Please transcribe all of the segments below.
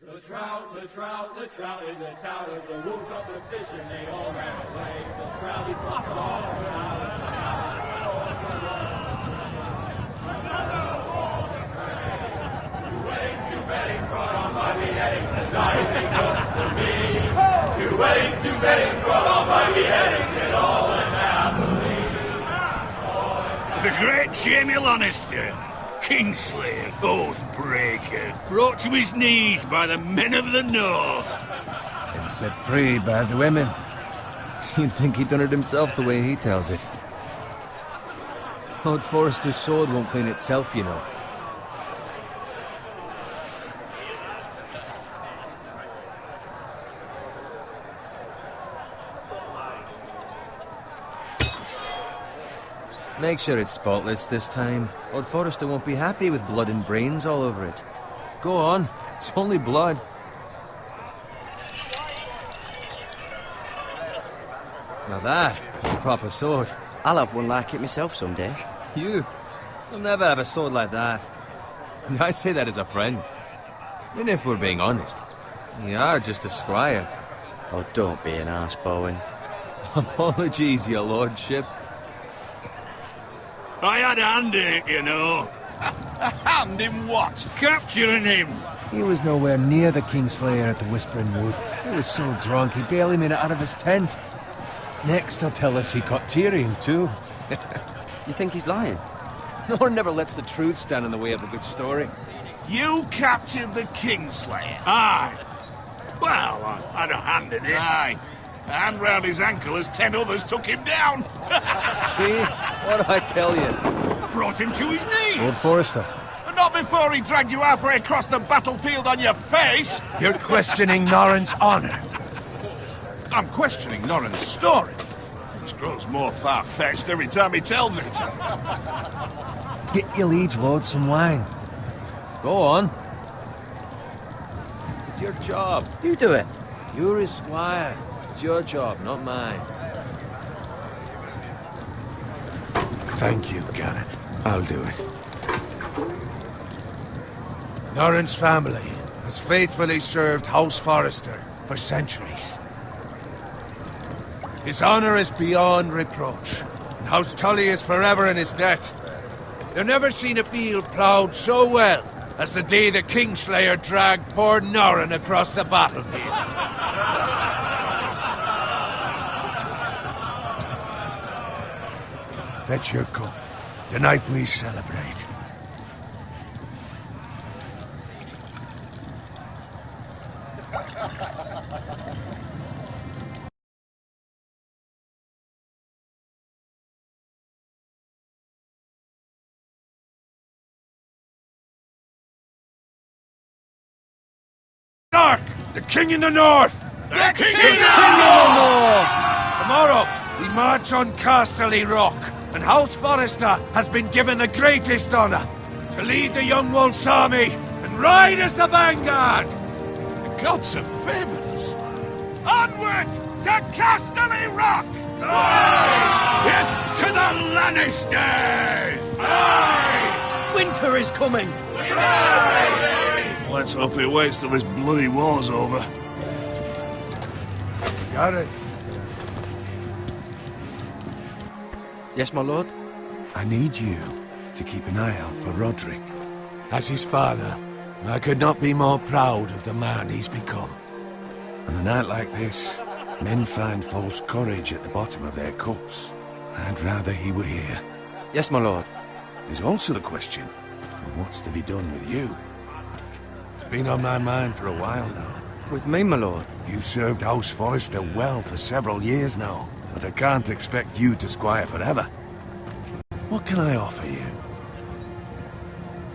The trout in the towers, the wolves of the fish and they all ran away. The trout, he flopped all around the Two weddings brought on by beheadings, the diving goes to me. Two weddings brought on by beheadings, and all unhappily. The great Jamie Lannister, Kingslayer, Oathbreaker, brought to his knees by the men of the North. And set free by the women. You'd think he'd done it himself the way he tells it. Lord Forrester's sword won't clean itself, you know. Make sure it's spotless this time. Lord Forrester won't be happy with blood and brains all over it. Go on, it's only blood. Now that is a proper sword. I'll have one like it myself someday. You'll never have a sword like that. And I say that as a friend. And if we're being honest, you are just a squire. Oh, don't be an arse, Bowen. Apologies, your lordship. I had a hand in it, you know. A hand in what? Capturing him. He was nowhere near the Kingslayer at the Whispering Wood. He was so drunk he barely made it out of his tent. Next he'll tell us he caught Tyrion too. You think he's lying? Nor never lets the truth stand in the way of a good story. You captured the Kingslayer? Aye. Well, I had a hand in it. Aye. A hand round his ankle as 10 others took him down. See? What did I tell you? I brought him to his knees. Lord Forrester. But not before he dragged you halfway across the battlefield on your face. You're questioning Norrin's honor. I'm questioning Norrin's story. This grows more far-fetched every time he tells it. Get your liege lord some wine. Go on. It's your job. You do it. You're his squire. It's your job, not mine. Thank you, Garrett. I'll do it. Norrin's family has faithfully served House Forrester for centuries. His honor is beyond reproach, and House Tully is forever in his debt. They've never seen a field ploughed so well as the day the Kingslayer dragged poor Norrin across the battlefield. Fetch your cup. Tonight we celebrate. Dark! The King in the North! The King in the North! Tomorrow, we march on Casterly Rock, and House Forrester has been given the greatest honor to lead the Young Wolf's army and ride as the vanguard! The gods have favored us. Onward to Casterly Rock! Aye! Death to the Lannisters! Aye! Winter is coming! Let's hope it waits till this bloody war's over. Got it. Yes, my lord? I need you to keep an eye out for Roderick. As his father, I could not be more proud of the man he's become. On a night like this, men find false courage at the bottom of their cups. I'd rather he were here. Yes, my lord. There's also the question of what's to be done with you. It's been on my mind for a while now. With me, my lord? You've served House Forrester well for several years now, but I can't expect you to squire forever. What can I offer you?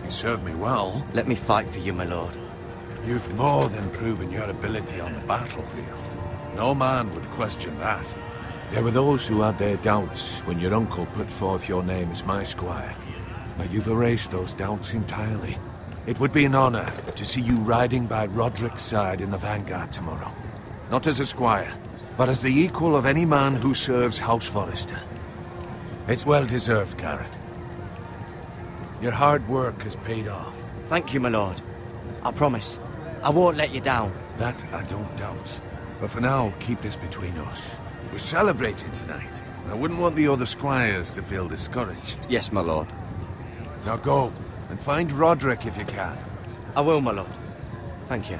You served me well. Let me fight for you, my lord. You've more than proven your ability on the battlefield. No man would question that. There were those who had their doubts when your uncle put forth your name as my squire. But you've erased those doubts entirely. It would be an honor to see you riding by Roderick's side in the vanguard tomorrow. Not as a squire, but as the equal of any man who serves House Forrester. It's well deserved, Garrett. Your hard work has paid off. Thank you, my lord. I promise. I won't let you down. That I don't doubt. But for now, keep this between us. We're celebrating tonight. I wouldn't want the other squires to feel discouraged. Yes, my lord. Now go, and find Roderick if you can. I will, my lord. Thank you.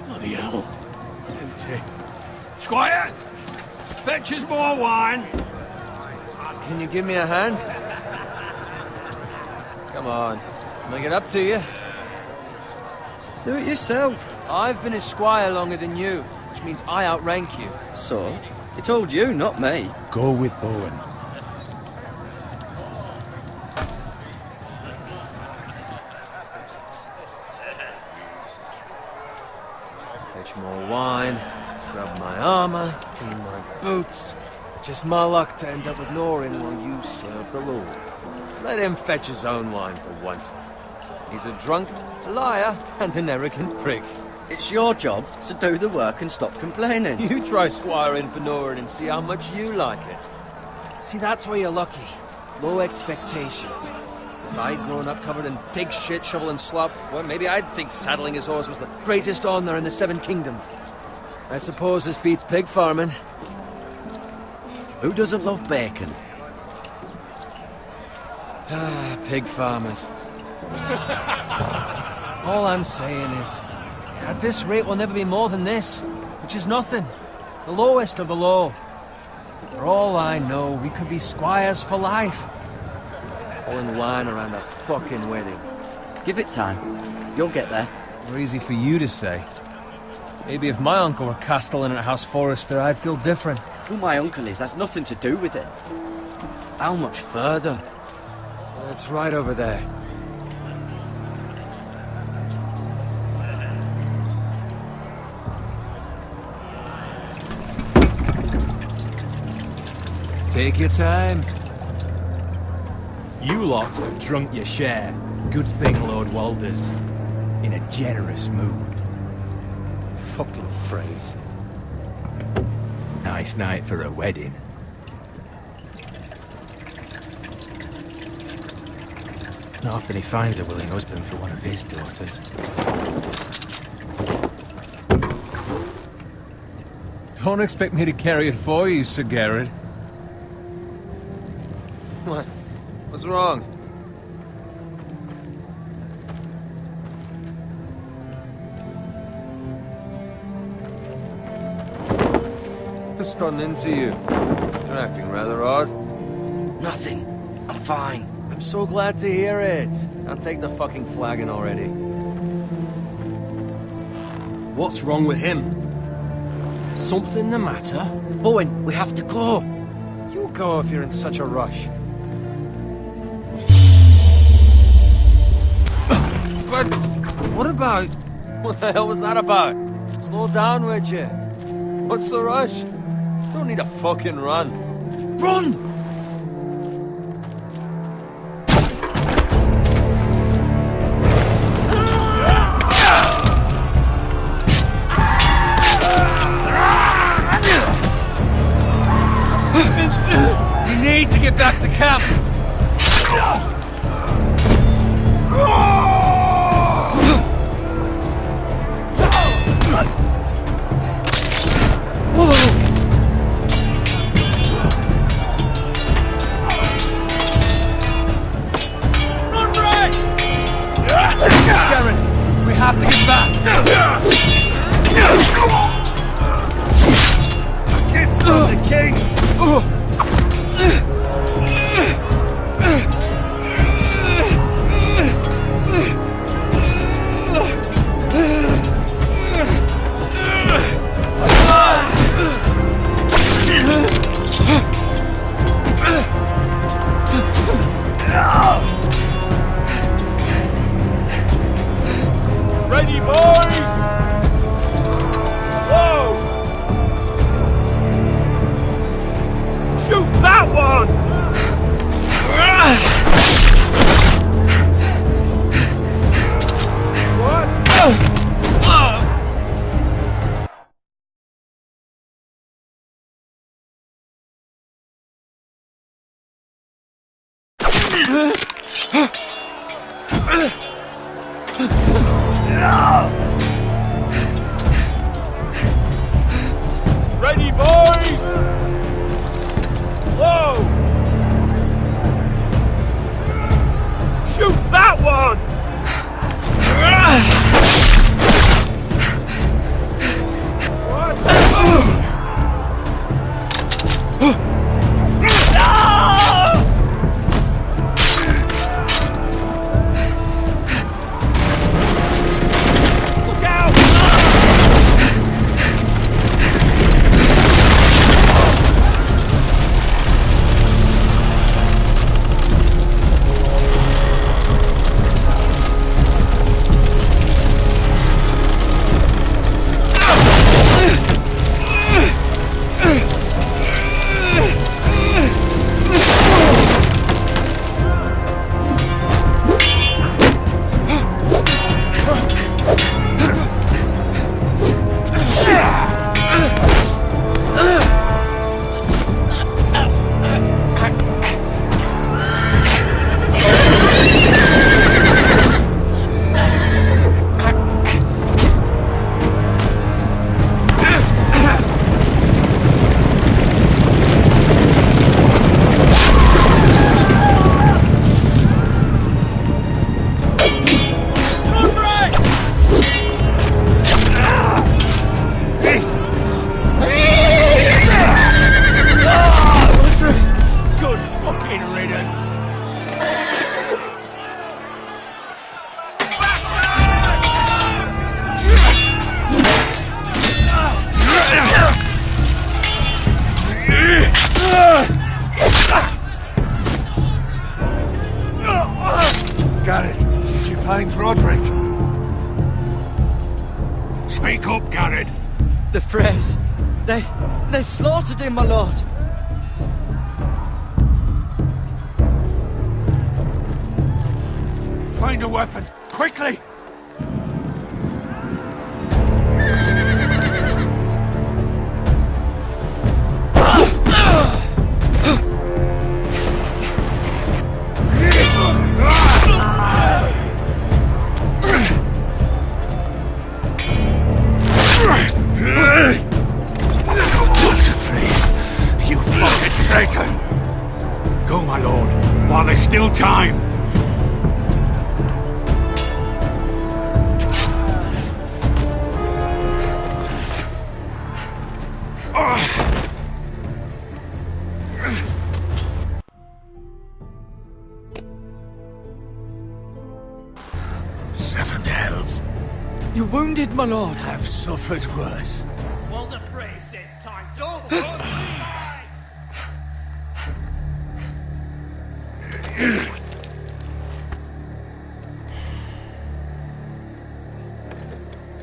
Bloody hell. Empty. Squire! Fetch us more wine. Can you give me a hand? Come on. I'll get up to you. Do it yourself. I've been a squire longer than you, which means I outrank you. So? He told you, not me. Go with Bowen. Fetch more wine, scrub my armor, clean my boots. Just my luck to end up with Norin while you serve the Lord. Let him fetch his own wine for once. He's a drunk, a liar, and an arrogant prick. It's your job to do the work and stop complaining. You try squiring for Norin and see how much you like it. See, that's where you're lucky. Low expectations. If I'd grown up covered in pig shit, shovel and slop, well, maybe I'd think saddling his horse was the greatest honor in the Seven Kingdoms. I suppose this beats pig farming. Who doesn't love bacon? Ah, pig farmers. All I'm saying is, at this rate we'll never be more than this, which is nothing. The lowest of the low. For all I know, we could be squires for life. Pulling wine around a fucking wedding. Give it time. You'll get there. More easy for you to say. Maybe if my uncle were castellan at House Forrester, I'd feel different. Who my uncle is has nothing to do with it. How much further? That's right over there. Take your time. You lot have drunk your share. Good thing Lord Walder's in a generous mood. Fucking phrase. Nice night for a wedding. Not often he finds a willing husband for one of his daughters. Don't expect me to carry it for you, Sir Garrett. What? What's wrong? What's gotten into you? You're acting rather odd. Nothing. I'm fine. I'm so glad to hear it. Now take the fucking flagon already. What's wrong with him? Something the matter? Bowen, we have to go. You go if you're in such a rush. But what about... What the hell was that about? Slow down, would you? What's the rush? Just don't need a fucking run. Run! We need to get back to camp. We have to get back! A gift from the king! Ready, boys! Whoa! Speak up, Garrett. The Freys. They slaughtered him, my lord. Find a weapon, quickly! You fucking traitor! Go, my lord, while there's still time. Seven hells. You're wounded, my lord. I've suffered worse. Walder Frey says time's over.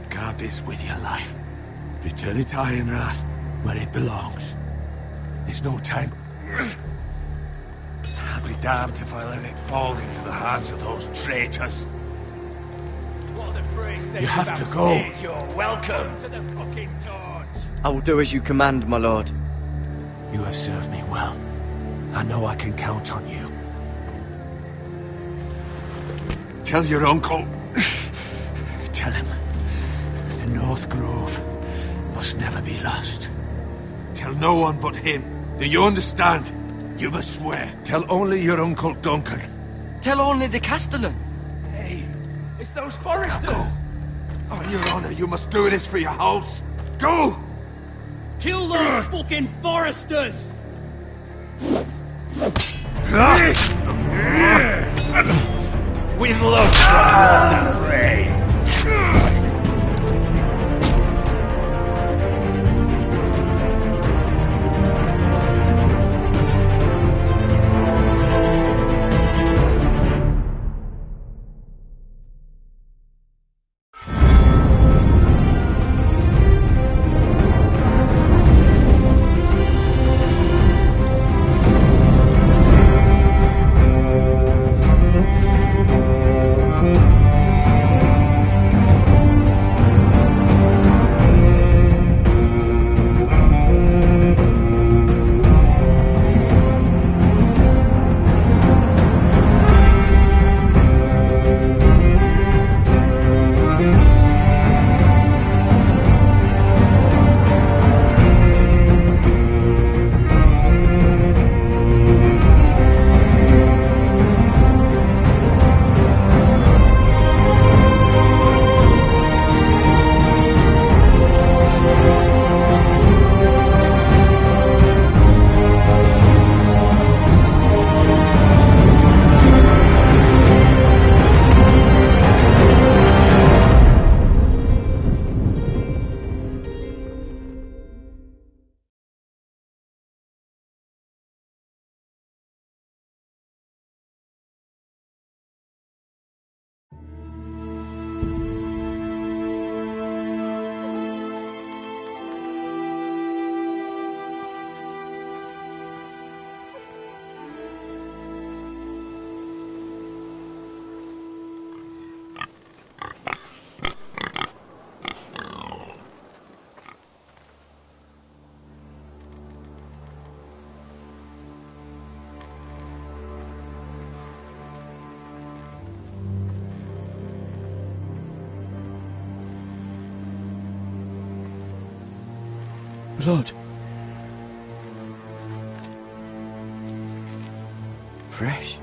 Guard this with your life. Return it to Ironrath, where it belongs. There's no time. I'll be damned if I let it fall into the hands of those traitors. Walder Frey says You have to go. You're welcome to the fucking torch. I will do as you command, my lord. You have served me well. I know I can count on you. Tell your uncle. Tell him. The North Grove must never be lost. Tell no one but him. Do you understand? You must swear. Tell only your Uncle Duncan. Tell only the Castellan. Hey, it's those foresters. Go. On your honor, you must do this for your house. Go! Kill those fucking foresters. With love from Walder Frey. Blood. Fresh.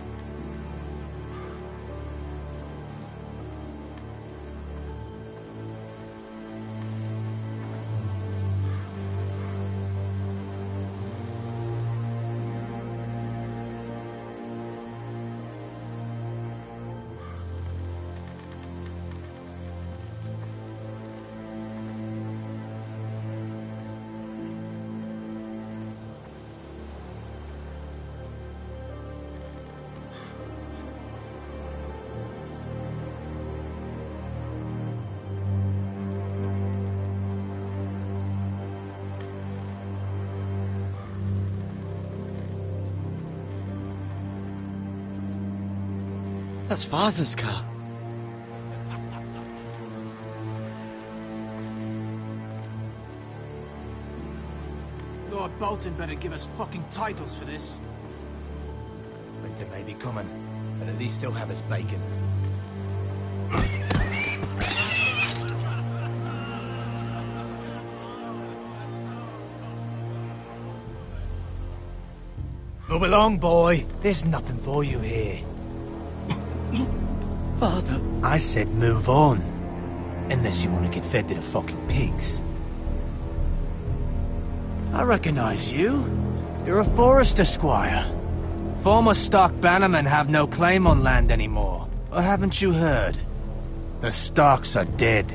That's Father's car. Lord Bolton better give us fucking titles for this. Winter may be coming, but at least he'll have his bacon. Move along, boy. There's nothing for you here. Father. I said move on. Unless you want to get fed to the fucking pigs. I recognize you. You're a Forrester squire. Former Stark bannermen have no claim on land anymore. Or haven't you heard? The Starks are dead.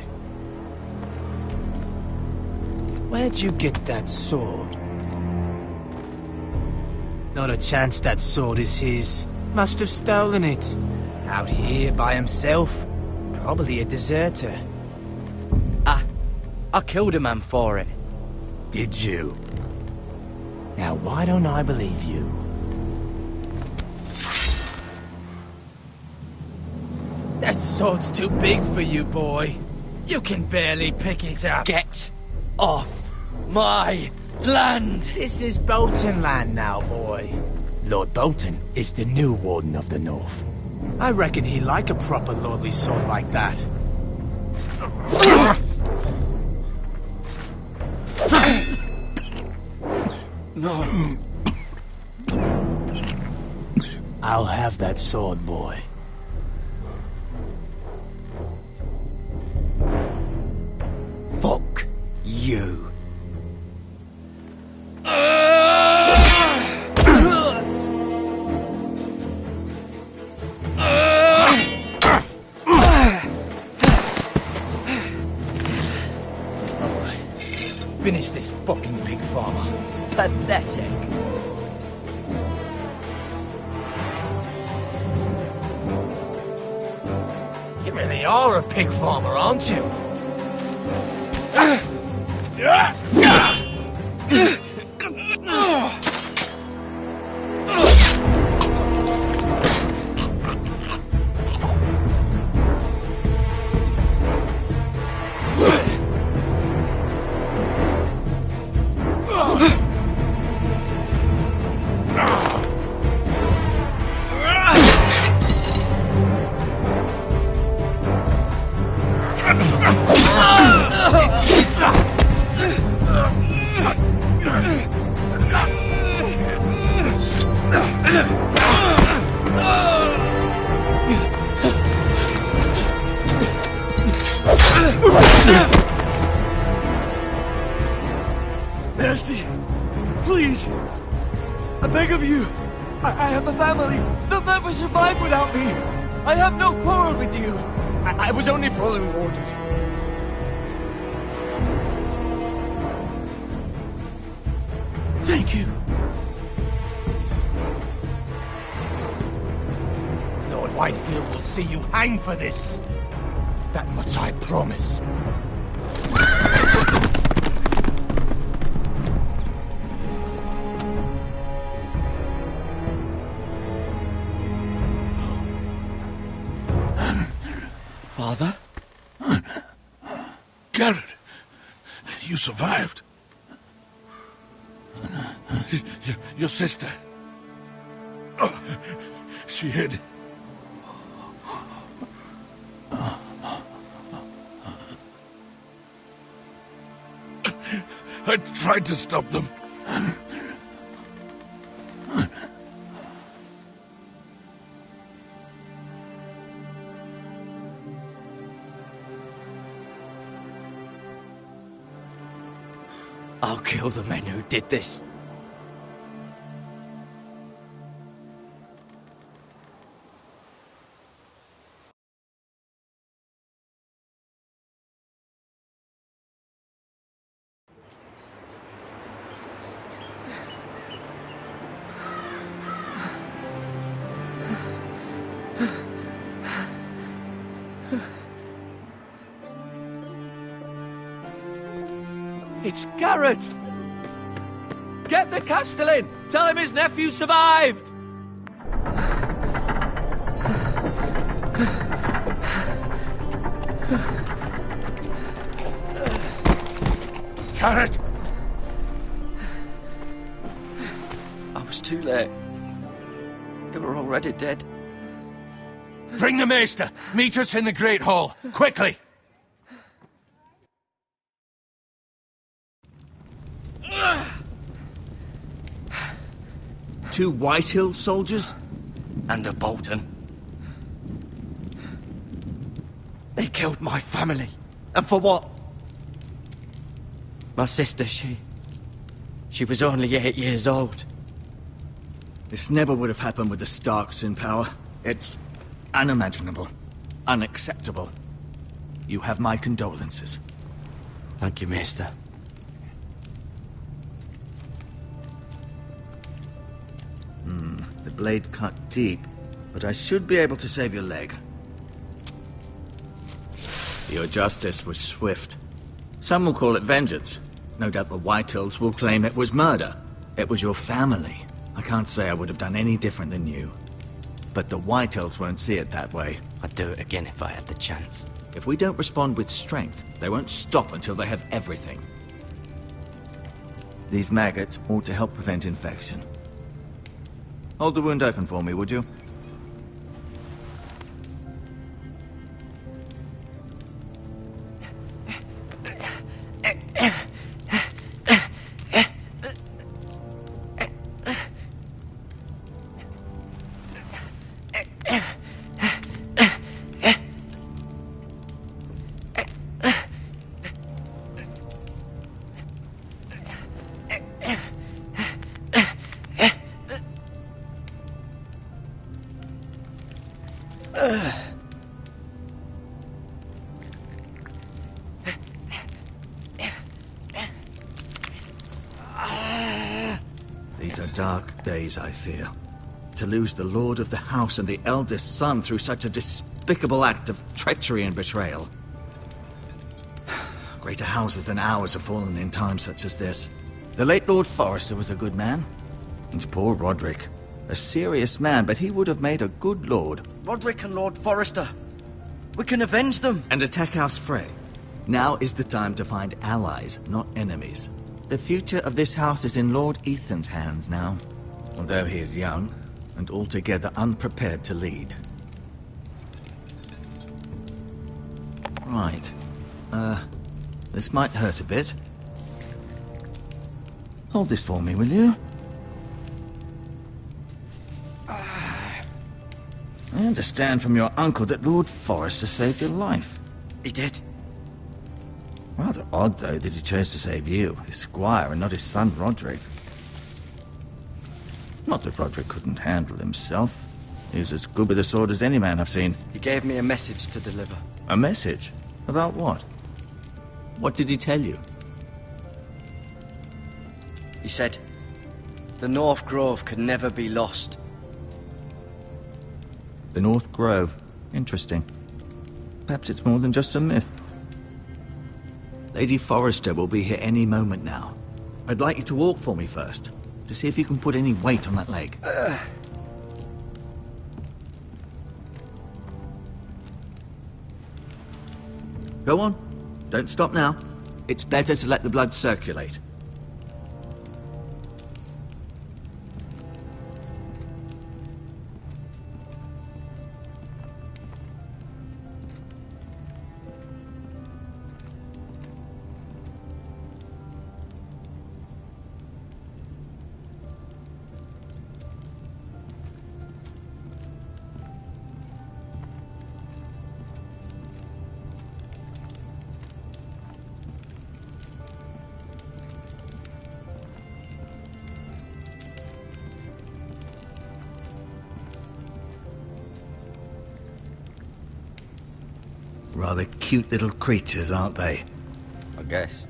Where'd you get that sword? Not a chance that sword is his. Must have stolen it. Out here by himself. Probably a deserter. I killed a man for it. Did you? Now why don't I believe you? That sword's too big for you, boy. You can barely pick it up. Get off my land! This is Bolton land now, boy. Lord Bolton is the new Warden of the North. I reckon he like a proper lordly sword like that. No. I'll have that sword, boy. Fuck you. Finish this fucking pig farmer. Pathetic. You really are a pig farmer, aren't you? Mercy! Please! I beg of you! I have a family! They'll never survive without me! I have no quarrel with you! I was only following orders. Thank you! Lord Whitefield will see you hang for this. That much I promise. Father? Garrett, you survived. Your sister. Oh, she hid. I tried to stop them. I'll kill the men who did this. It's Garrett! Get the Castellan! Tell him his nephew survived! Carrot! I was too late. They were already dead. Bring the maester! Meet us in the Great Hall! Quickly! Two Whitehill soldiers? And a Bolton. They killed my family. And for what? My sister, she was only 8 years old. This never would have happened with the Starks in power. It's unimaginable. Unacceptable. You have my condolences. Thank you, Maester. The blade cut deep, but I should be able to save your leg. Your justice was swift. Some will call it vengeance. No doubt the Whitehills will claim it was murder. It was your family. I can't say I would have done any different than you. But the Whitehills won't see it that way. I'd do it again if I had the chance. If we don't respond with strength, they won't stop until they have everything. These maggots ought to help prevent infection. Hold the wound open for me, would you? These are dark days, I fear. To lose the lord of the house and the eldest son through such a despicable act of treachery and betrayal. Greater houses than ours have fallen in times such as this. The late Lord Forrester was a good man. And poor Roderick. A serious man, but he would have made a good lord. Roderick and Lord Forrester. We can avenge them. And attack House Frey. Now is the time to find allies, not enemies. The future of this house is in Lord Ethan's hands now. Although he is young, and altogether unprepared to lead. Right. This might hurt a bit. Hold this for me, will you? I understand from your uncle that Lord Forrester saved your life. He did. Rather odd, though, that he chose to save you, his squire, and not his son Roderick. Not that Roderick couldn't handle himself. He was as good with a sword as any man I've seen. He gave me a message to deliver. A message? About what? What did he tell you? He said, the North Grove could never be lost. The North Grove. Interesting. Perhaps it's more than just a myth. Lady Forrester will be here any moment now. I'd like you to walk for me first, to see if you can put any weight on that leg. Go on. Don't stop now. It's better to let the blood circulate. Rather cute little creatures, aren't they? I guess.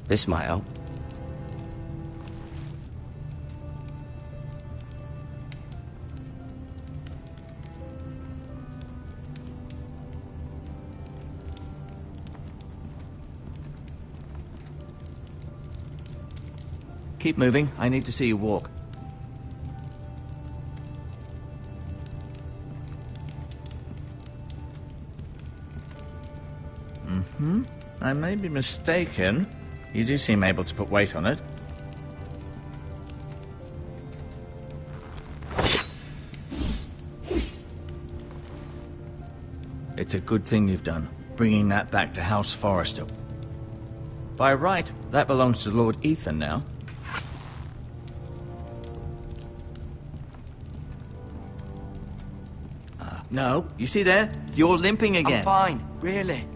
This might help. keep moving. I need to see you walk. I may be mistaken. You do seem able to put weight on it. It's a good thing you've done, bringing that back to House Forrester. By right, that belongs to Lord Ethan now. No, you see there? You're limping again. I'm fine, really.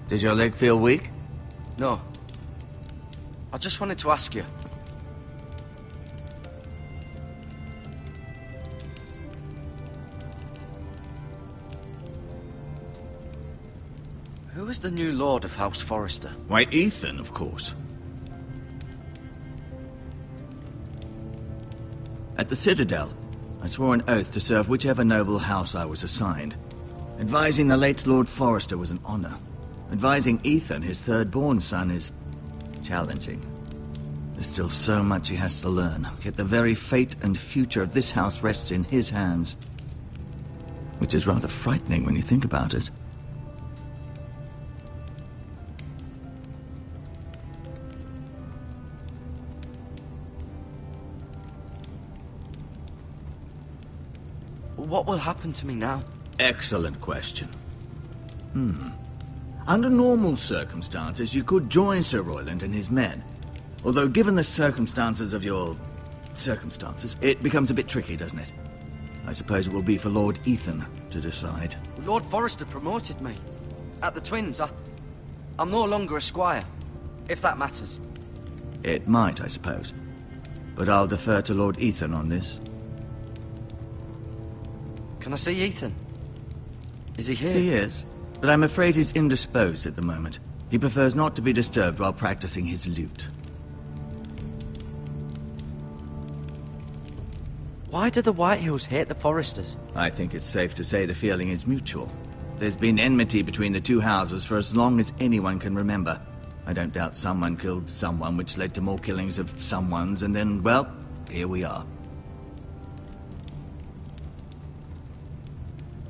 Does your leg feel weak? No. I just wanted to ask you. Who is the new Lord of House Forrester? Why, Ethan, of course. At the Citadel, I swore an oath to serve whichever noble house I was assigned. Advising the late Lord Forrester was an honor. Advising Ethan, his third-born son, is challenging. There's still so much he has to learn, yet the very fate and future of this house rests in his hands. Which is rather frightening when you think about it. What will happen to me now? Excellent question. Under normal circumstances, you could join Sir Royland and his men. Although, given the circumstances of your circumstances, it becomes a bit tricky, doesn't it? I suppose it will be for Lord Ethan to decide. Lord Forrester promoted me. At the Twins, I'm no longer a squire, if that matters. It might, I suppose. But I'll defer to Lord Ethan on this. Can I see Ethan? Is he here? He is. But I'm afraid he's indisposed at the moment. He prefers not to be disturbed while practicing his lute. Why do the Whitehills hate the Forresters? I think it's safe to say the feeling is mutual. There's been enmity between the two houses for as long as anyone can remember. I don't doubt someone killed someone, which led to more killings of someones, and then, well, here we are.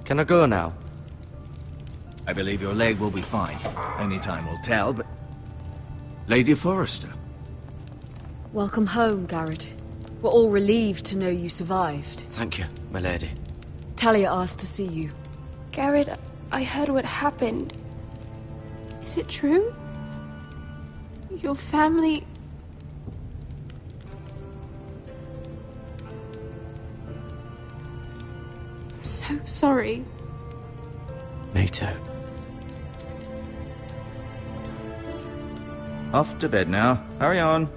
Can I go now? I believe your leg will be fine. Only time will tell, but... Lady Forrester. Welcome home, Garrett. We're all relieved to know you survived. Thank you, my lady. Talia asked to see you. Garrett, I heard what happened. Is it true? Your family... I'm so sorry. Me too. Off to bed now. Hurry on.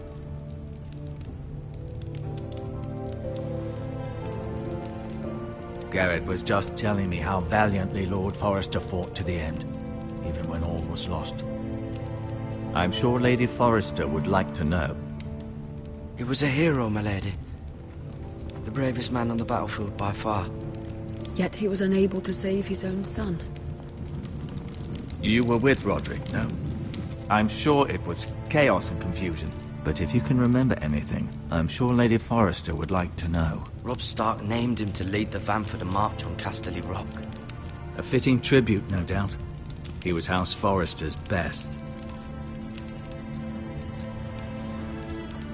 Garrett was just telling me how valiantly Lord Forrester fought to the end, even when all was lost. I'm sure Lady Forrester would like to know. He was a hero, my lady. The bravest man on the battlefield by far. Yet he was unable to save his own son. You were with Roderick, no? I'm sure it was chaos and confusion. But if you can remember anything, I'm sure Lady Forrester would like to know. Robb Stark named him to lead the van for the march on Casterly Rock. A fitting tribute, no doubt. He was House Forrester's best.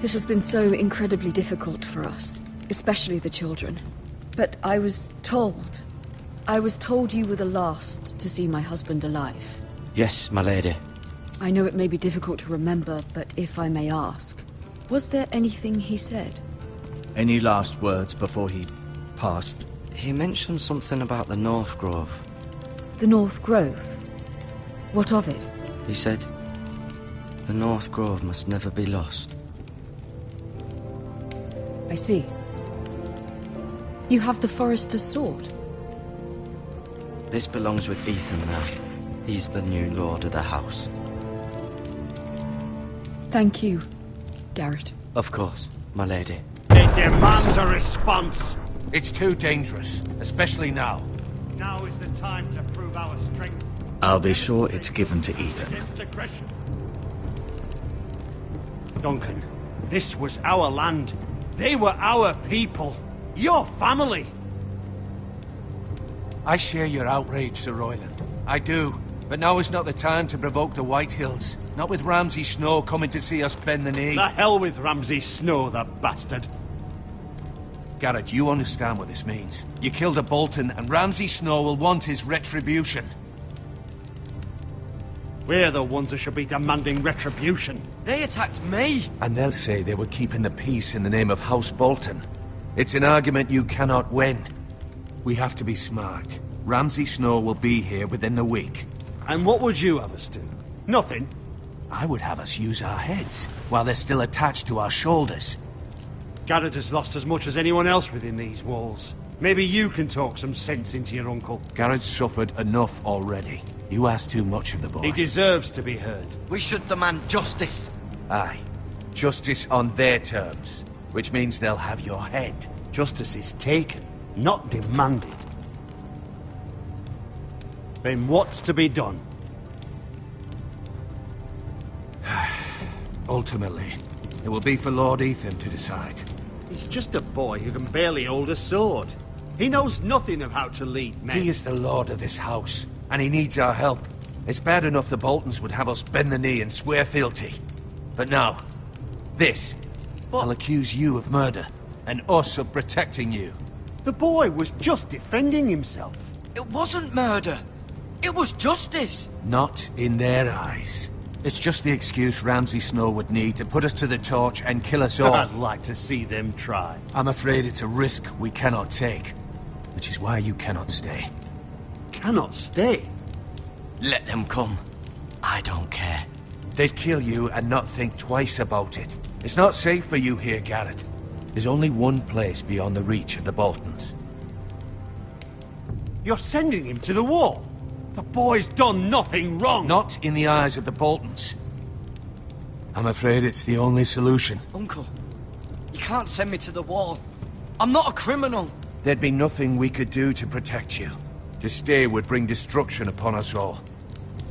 This has been so incredibly difficult for us, especially the children. But I was told you were the last to see my husband alive. Yes, my lady. I know it may be difficult to remember, but if I may ask, was there anything he said? Any last words before he passed? He mentioned something about the North Grove. The North Grove? What of it? He said, the North Grove must never be lost. I see. You have the Forester's sword. This belongs with Ethan now. He's the new lord of the house. Thank you, Garrett. Of course, my lady. It demands a response. It's too dangerous, especially now. Now is the time to prove our strength. I'll be sure it's given to Ethan. Against aggression. Duncan, this was our land. They were our people. Your family. I share your outrage, Sir Royland. I do. But now is not the time to provoke the Whitehills. Not with Ramsay Snow coming to see us bend the knee. The hell with Ramsay Snow, the bastard. Garrett, you understand what this means. You killed a Bolton, and Ramsay Snow will want his retribution. We're the ones that should be demanding retribution. They attacked me! And they'll say they were keeping the peace in the name of House Bolton. It's an argument you cannot win. We have to be smart. Ramsay Snow will be here within the week. And what would you have us do? Nothing? I would have us use our heads, while they're still attached to our shoulders. Garrett has lost as much as anyone else within these walls. Maybe you can talk some sense into your uncle. Garrett's suffered enough already. You ask too much of the boy. He deserves to be heard. We should demand justice. Aye. Justice on their terms. Which means they'll have your head. Justice is taken, not demanded. Then what's to be done? Ultimately, it will be for Lord Ethan to decide. He's just a boy who can barely hold a sword. He knows nothing of how to lead men. He is the lord of this house, and he needs our help. It's bad enough the Boltons would have us bend the knee and swear fealty. But now, this. I'll accuse you of murder, and us of protecting you. The boy was just defending himself. It wasn't murder. It was justice. Not in their eyes. It's just the excuse Ramsay Snow would need to put us to the torch and kill us all. I'd like to see them try. I'm afraid it's a risk we cannot take. Which is why you cannot stay. Cannot stay? Let them come. I don't care. They'd kill you and not think twice about it. It's not safe for you here, Garrett. There's only one place beyond the reach of the Boltons. You're sending him to the wall? The boy's done nothing wrong! Not in the eyes of the Boltons. I'm afraid it's the only solution. Uncle, you can't send me to the wall. I'm not a criminal. There'd be nothing we could do to protect you. To stay would bring destruction upon us all.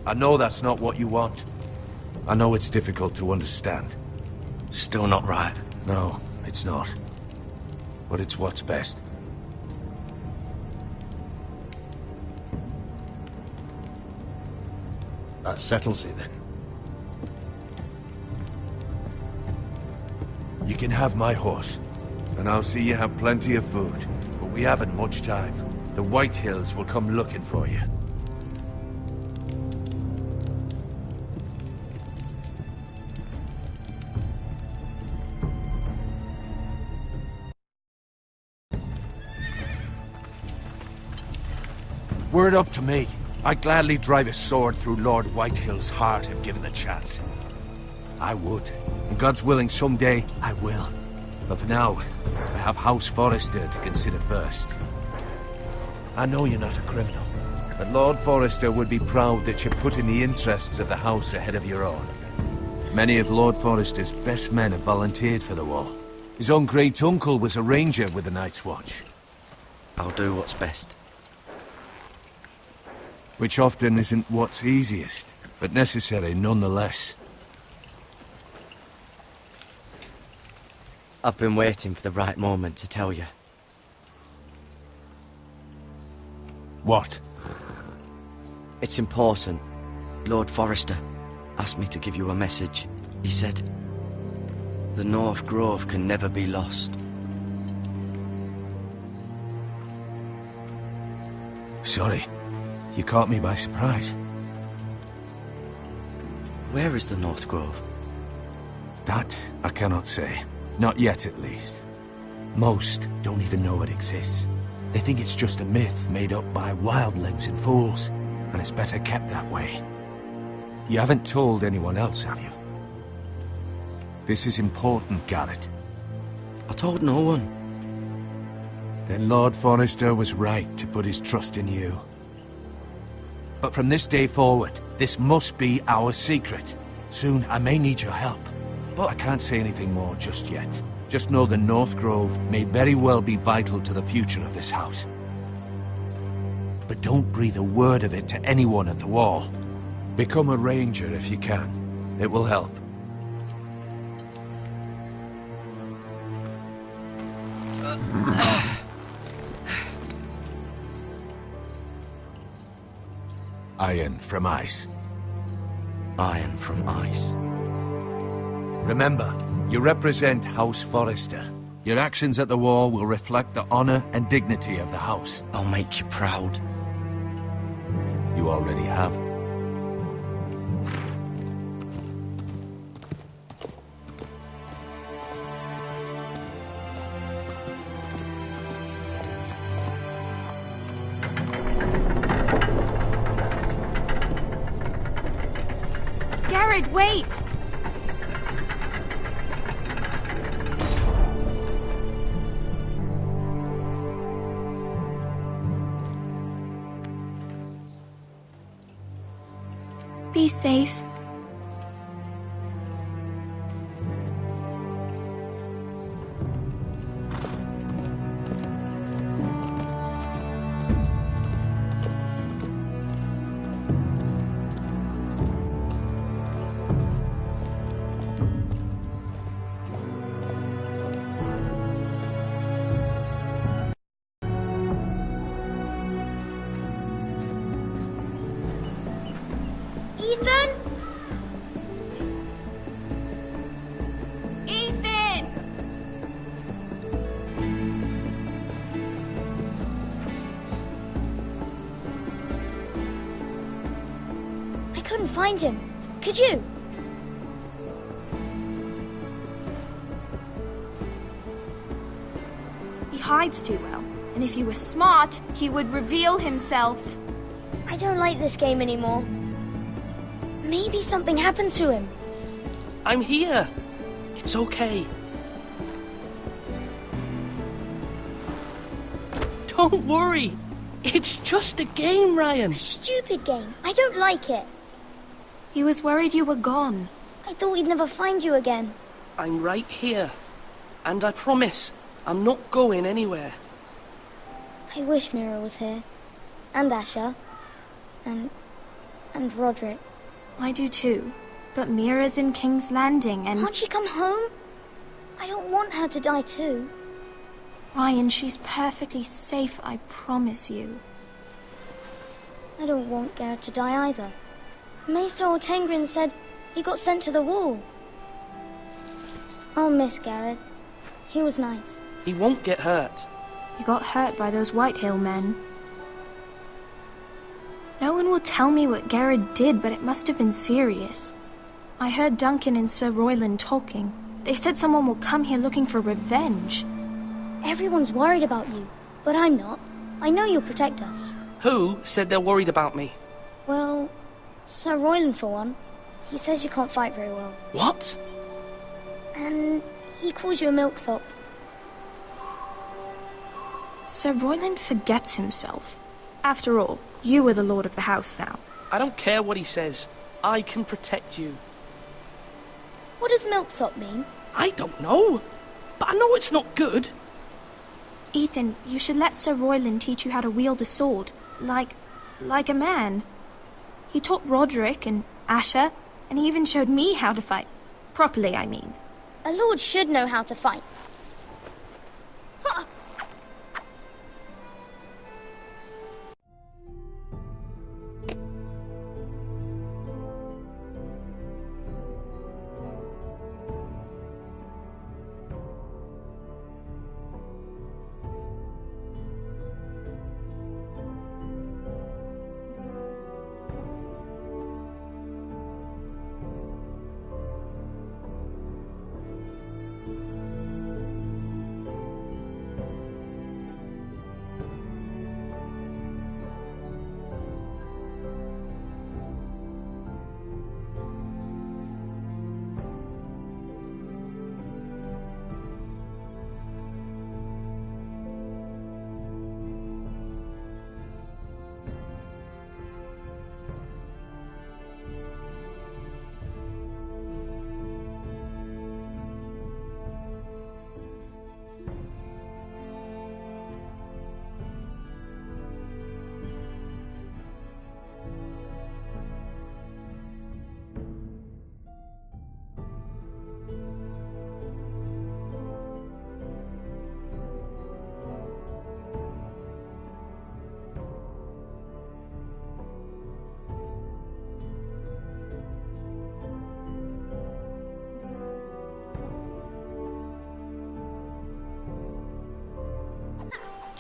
I know that's not what you want. I know it's difficult to understand. Still not right. No, it's not. But it's what's best. That settles it, then. You can have my horse, and I'll see you have plenty of food. But we haven't much time. The Whitehills will come looking for you. Were it up to me, I'd gladly drive a sword through Lord Whitehill's heart if given the chance. I would. And God's willing, someday I will. But for now, I have House Forrester to consider first. I know you're not a criminal, but Lord Forrester would be proud that you're putting the interests of the house ahead of your own. Many of Lord Forrester's best men have volunteered for the war. His own great-uncle was a ranger with the Night's Watch. I'll do what's best. Which often isn't what's easiest, but necessary nonetheless. I've been waiting for the right moment to tell you. What? It's important. Lord Forrester asked me to give you a message. He said, the North Grove can never be lost. Sorry. You caught me by surprise. Where is the North Grove? That I cannot say. Not yet, at least. Most don't even know it exists. They think it's just a myth made up by wildlings and fools, and it's better kept that way. You haven't told anyone else, have you? This is important, Garrett. I told no one. Then Lord Forrester was right to put his trust in you. But from this day forward, this must be our secret. Soon I may need your help, but I can't say anything more just yet. Just know the North Grove may very well be vital to the future of this house. But don't breathe a word of it to anyone at the Wall. Become a ranger if you can. It will help. Iron from ice. Iron from ice. Remember, you represent House Forrester. Your actions at the Wall will reflect the honor and dignity of the house. I'll make you proud. You already have. Garrett, wait! Be safe. Ethan? Ethan! I couldn't find him. Could you? He hides too well, and if he were smart, he would reveal himself. I don't like this game anymore. Maybe something happened to him. I'm here. It's okay. Don't worry. It's just a game, Ryan. A stupid game. I don't like it. He was worried you were gone. I thought we'd never find you again. I'm right here. And I promise, I'm not going anywhere. I wish Mira was here. And Asher. And Roderick. I do too. But Mira's in King's Landing and... Can't she come home? I don't want her to die too. Ryan, she's perfectly safe, I promise you. I don't want Garrett to die either. Maester Ortengrin said he got sent to the Wall. I'll miss Garrett. He was nice. He won't get hurt. He got hurt by those Whitehill men. No one will tell me what Garrett did, but it must have been serious. I heard Duncan and Sir Royland talking. They said someone will come here looking for revenge. Everyone's worried about you, but I'm not. I know you'll protect us. Who said they're worried about me? Well, Sir Royland for one. He says you can't fight very well. What? And he calls you a milksop. Sir Royland forgets himself. After all, you are the lord of the house now. I don't care what he says. I can protect you. What does milksop mean? I don't know. But I know it's not good. Ethan, you should let Sir Royland teach you how to wield a sword. Like a man. He taught Roderick and Asher, and he even showed me how to fight. Properly, I mean. A lord should know how to fight.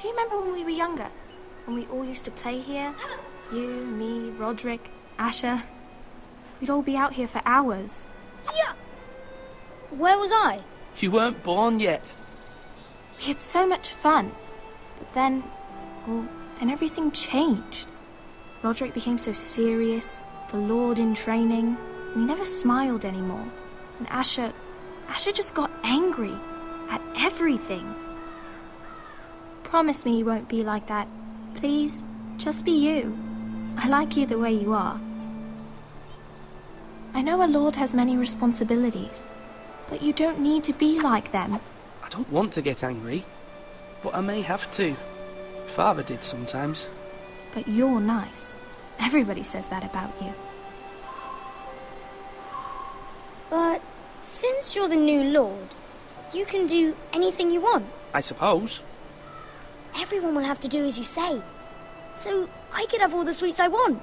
Do you remember when we were younger? When we all used to play here? You, me, Roderick, Asher. We'd all be out here for hours. Yeah! Where was I? You weren't born yet. We had so much fun. But then, well, then everything changed. Roderick became so serious, the Lord in training, and he never smiled anymore. And Asher just got angry at everything. Promise me you won't be like that. Please, just be you. I like you the way you are. I know a lord has many responsibilities, but you don't need to be like them. I don't want to get angry, but I may have to. Father did sometimes. But you're nice. Everybody says that about you. But since you're the new lord, you can do anything you want. I suppose. Everyone will have to do as you say. So I could have all the sweets I want.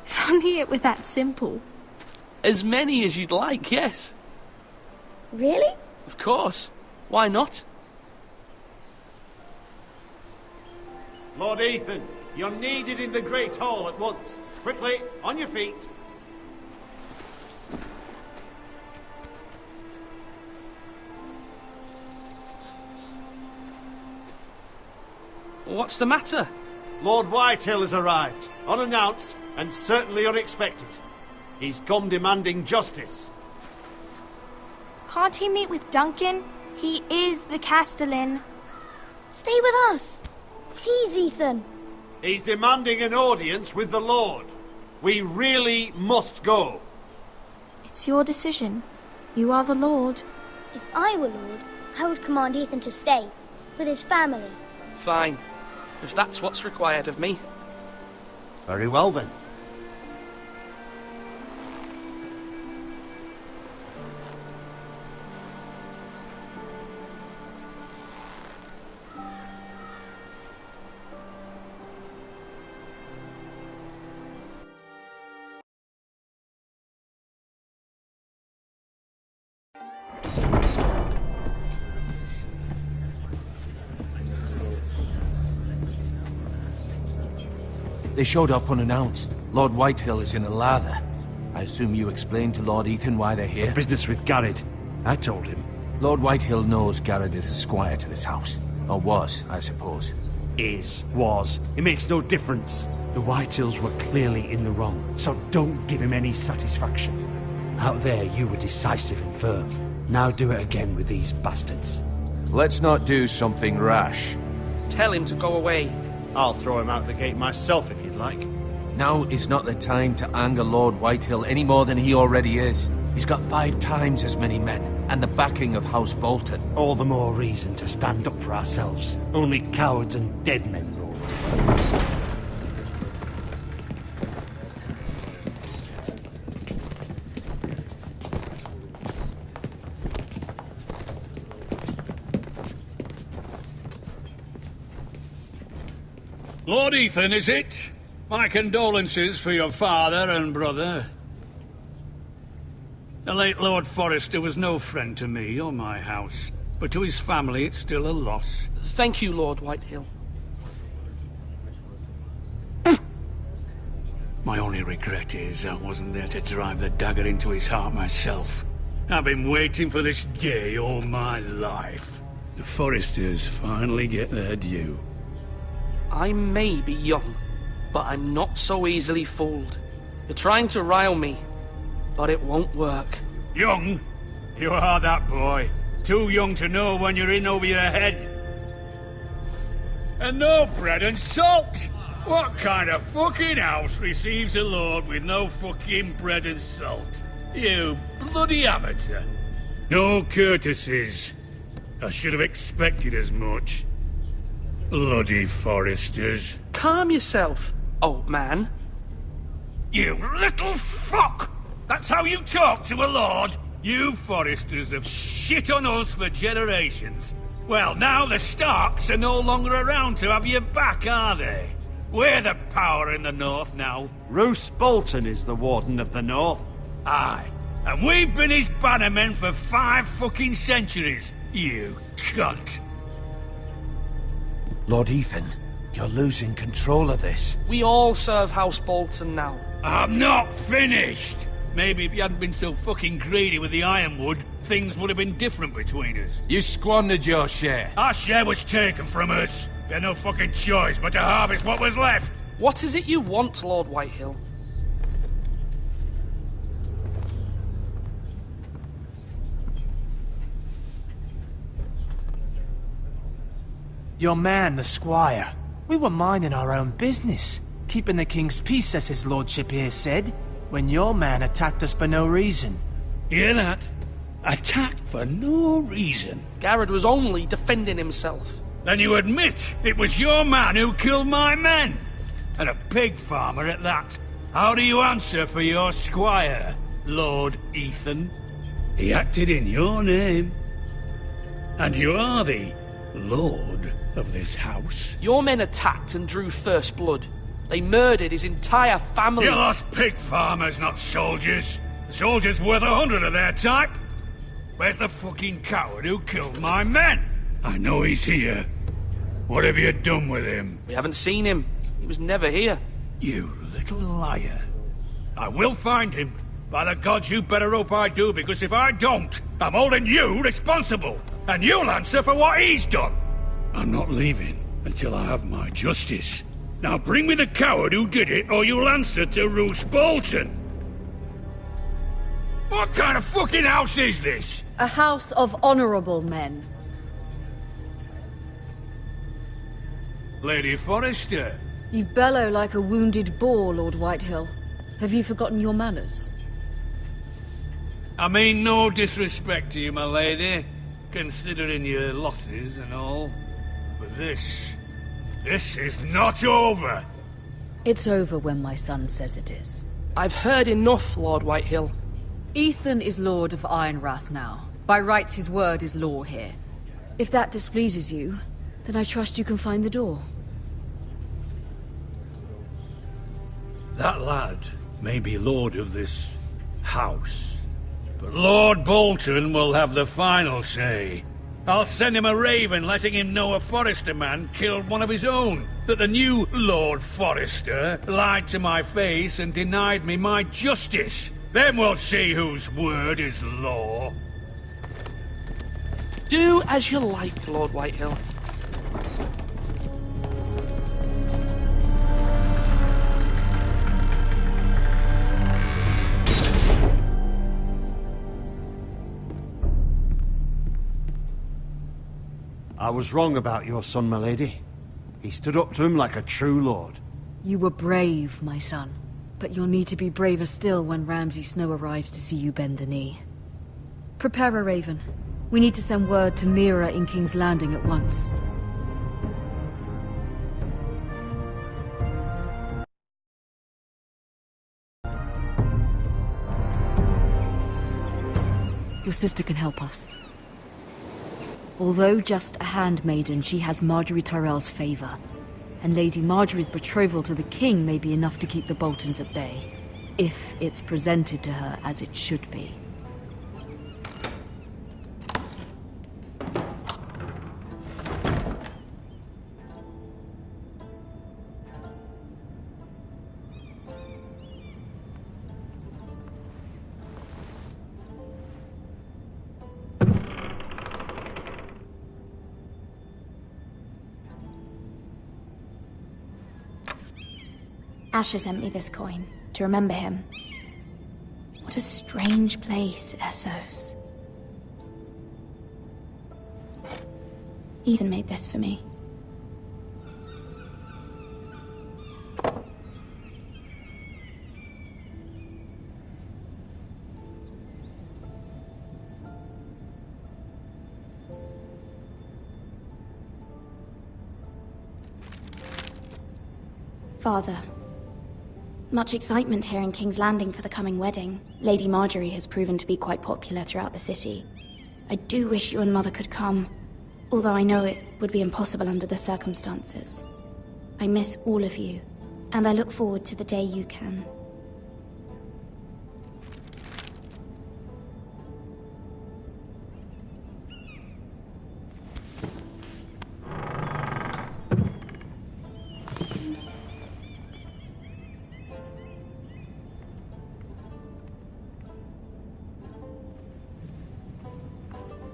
If only it were that simple. As many as you'd like, yes. Really? Of course. Why not? Lord Ethan, you're needed in the Great Hall at once. Quickly, on your feet. What's the matter? Lord Whitehill has arrived, unannounced and certainly unexpected. He's come demanding justice. Can't he meet with Duncan? He is the Castellan. Stay with us. Please, Ethan. He's demanding an audience with the Lord. We really must go. It's your decision. You are the Lord. If I were Lord, I would command Ethan to stay, with his family. Fine. If that's what's required of me. Very well, then. They showed up unannounced. Lord Whitehill is in a lather. I assume you explained to Lord Ethan why they're here? Business with Garrett. I told him. Lord Whitehill knows Garrett is a squire to this house. Or was, I suppose. Was. It makes no difference. The Whitehills were clearly in the wrong, so don't give him any satisfaction. Out there, you were decisive and firm. Now do it again with these bastards. Let's not do something rash. Tell him to go away. I'll throw him out the gate myself if you'd like. Now is not the time to anger Lord Whitehill any more than he already is. He's got 5 times as many men, and the backing of House Bolton. All the more reason to stand up for ourselves. Only cowards and dead men roll over. Lord Ethan, is it? My condolences for your father and brother. The late Lord Forrester was no friend to me or my house, but to his family it's still a loss. Thank you, Lord Whitehill. My only regret is I wasn't there to drive the dagger into his heart myself. I've been waiting for this day all my life. The Forresters finally get their due. I may be young, but I'm not so easily fooled. You're trying to rile me, but it won't work. Young? You are that boy. Too young to know when you're in over your head. And no bread and salt! What kind of fucking house receives a lord with no fucking bread and salt? You bloody amateur. No courtesies. I should have expected as much. Bloody Forresters. Calm yourself, old man. You little fuck! That's how you talk to a lord? You Forresters have shit on us for generations. Well, now the Starks are no longer around to have your back, are they? We're the power in the north now. Roose Bolton is the Warden of the North. Aye. And we've been his bannermen for 5 fucking centuries, you cunt. Lord Ethan, you're losing control of this. We all serve House Bolton now. I'm not finished! Maybe if you hadn't been so fucking greedy with the ironwood, things would have been different between us. You squandered your share. Our share was taken from us. We had no fucking choice but to harvest what was left. What is it you want, Lord Whitehill? Your man, the squire. We were minding our own business, keeping the king's peace, as his lordship here said, when your man attacked us for no reason. Hear that? Attacked for no reason. Garrett was only defending himself. Then you admit it was your man who killed my men? And a pig farmer at that. How do you answer for your squire, Lord Ethan? He acted in your name. And you are the lord of this house. Your men attacked and drew first blood. They murdered his entire family. You lost pig farmers, not soldiers. The soldiers worth 100 of their type. Where's the fucking coward who killed my men? I know he's here. What have you done with him? We haven't seen him. He was never here. You little liar. I will find him. By the gods, you better hope I do, because if I don't, I'm holding you responsible. And you'll answer for what he's done. I'm not leaving until I have my justice. Now bring me the coward who did it, or you'll answer to Roose Bolton. What kind of fucking house is this? A house of honorable men. Lady Forrester. You bellow like a wounded boar, Lord Whitehill. Have you forgotten your manners? I mean no disrespect to you, my lady, considering your losses and all. But this is not over. It's over when my son says it is. I've heard enough, Lord Whitehill. Ethan is Lord of Ironrath now. By rights, his word is law here. If that displeases you, then I trust you can find the door. That lad may be lord of this house, but Lord Bolton will have the final say. I'll send him a raven letting him know a Forrester man killed one of his own, that the new Lord Forrester lied to my face and denied me my justice. Then we'll see whose word is law. Do as you like, Lord Whitehill. I was wrong about your son, my lady. He stood up to him like a true lord. You were brave, my son. But you'll need to be braver still when Ramsay Snow arrives to see you bend the knee. Prepare a raven. We need to send word to Mira in King's Landing at once. Your sister can help us. Although just a handmaiden, she has Marjorie Tyrell's favor. And Lady Marjorie's betrothal to the king may be enough to keep the Boltons at bay, if it's presented to her as it should be. Asher sent me this coin, to remember him. What a strange place, Essos. Ethan made this for me. Father. Much excitement here in King's Landing for the coming wedding. Lady Marjorie has proven to be quite popular throughout the city. I do wish you and Mother could come, although I know it would be impossible under the circumstances. I miss all of you, and I look forward to the day you can.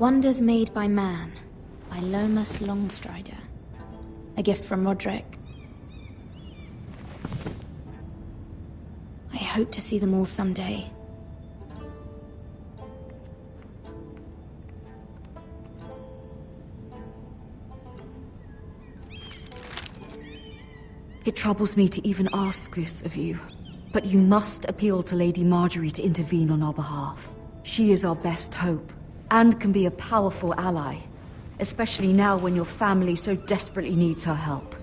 Wonders Made by Man, by Lomas Longstrider. A gift from Roderick. I hope to see them all someday. It troubles me to even ask this of you, but you must appeal to Lady Marjorie to intervene on our behalf. She is our best hope, and can be a powerful ally, especially now when your family so desperately needs her help.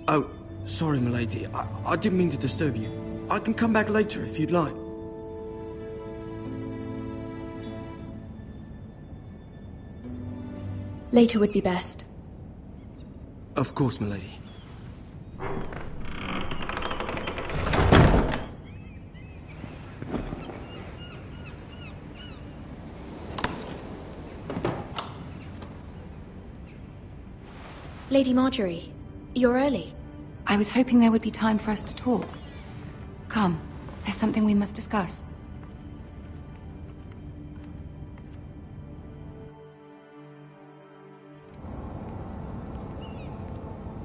Oh, sorry, milady. I didn't mean to disturb you. I can come back later if you'd like. Later would be best. Of course, milady. Lady Marjorie, you're early. I was hoping there would be time for us to talk. Come, there's something we must discuss.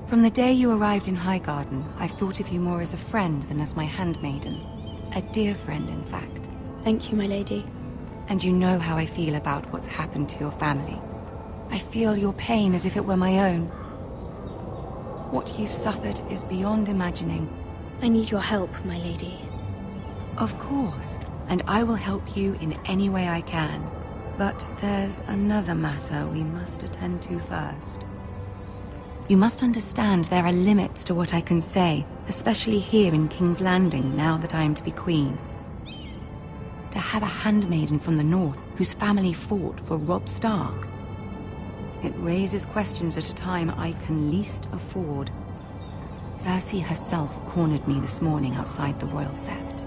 From the day you arrived in Highgarden, I've thought of you more as a friend than as my handmaiden. A dear friend, in fact. Thank you, my lady. And you know how I feel about what's happened to your family. I feel your pain as if it were my own. What you've suffered is beyond imagining. I need your help, my lady. Of course, and I will help you in any way I can. But there's another matter we must attend to first. You must understand there are limits to what I can say, especially here in King's Landing, now that I am to be queen. To have a handmaiden from the north whose family fought for Robb Stark. It raises questions at a time I can least afford. Cersei herself cornered me this morning outside the Royal Sept.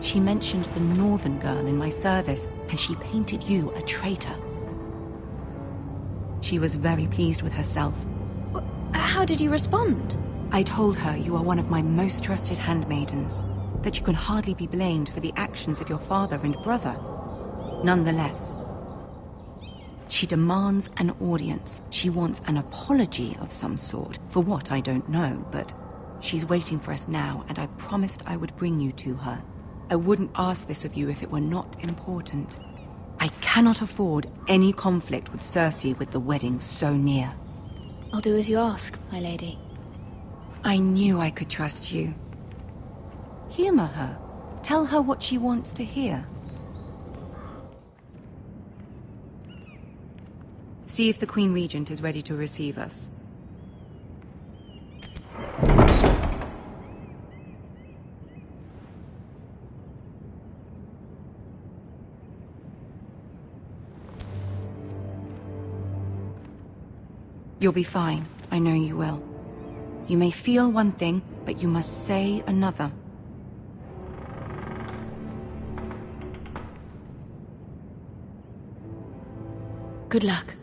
She mentioned the Northern girl in my service, and she painted you a traitor. She was very pleased with herself. How did you respond? I told her you are one of my most trusted handmaidens, that you can hardly be blamed for the actions of your father and brother. Nonetheless, she demands an audience. She wants an apology of some sort, for what I don't know, but she's waiting for us now, and I promised I would bring you to her. I wouldn't ask this of you if it were not important. I cannot afford any conflict with Cersei with the wedding so near. I'll do as you ask, my lady. I knew I could trust you. Humor her. Tell her what she wants to hear. See if the Queen Regent is ready to receive us. You'll be fine. I know you will. You may feel one thing, but you must say another. Good luck.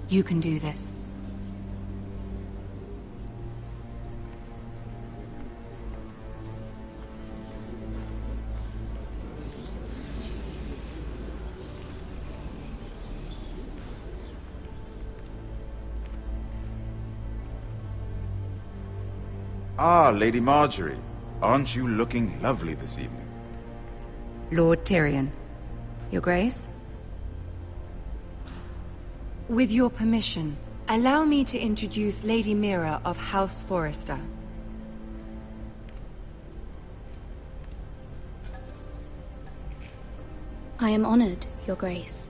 You can do this. Ah, Lady Marjorie. Aren't you looking lovely this evening? Lord Tyrion. Your Grace? With your permission, allow me to introduce Lady Mira of House Forrester. I am honored, Your Grace.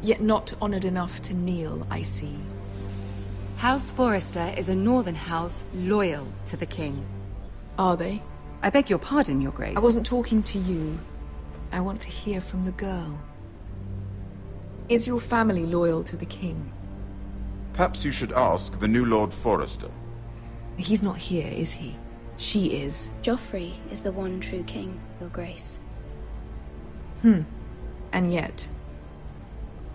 Yet not honored enough to kneel, I see. House Forrester is a northern house loyal to the king. Are they? I beg your pardon, Your Grace. I wasn't talking to you. I want to hear from the girl. Is your family loyal to the king? Perhaps you should ask the new Lord Forrester. He's not here, is he? She is. Joffrey is the one true king, Your Grace. And yet...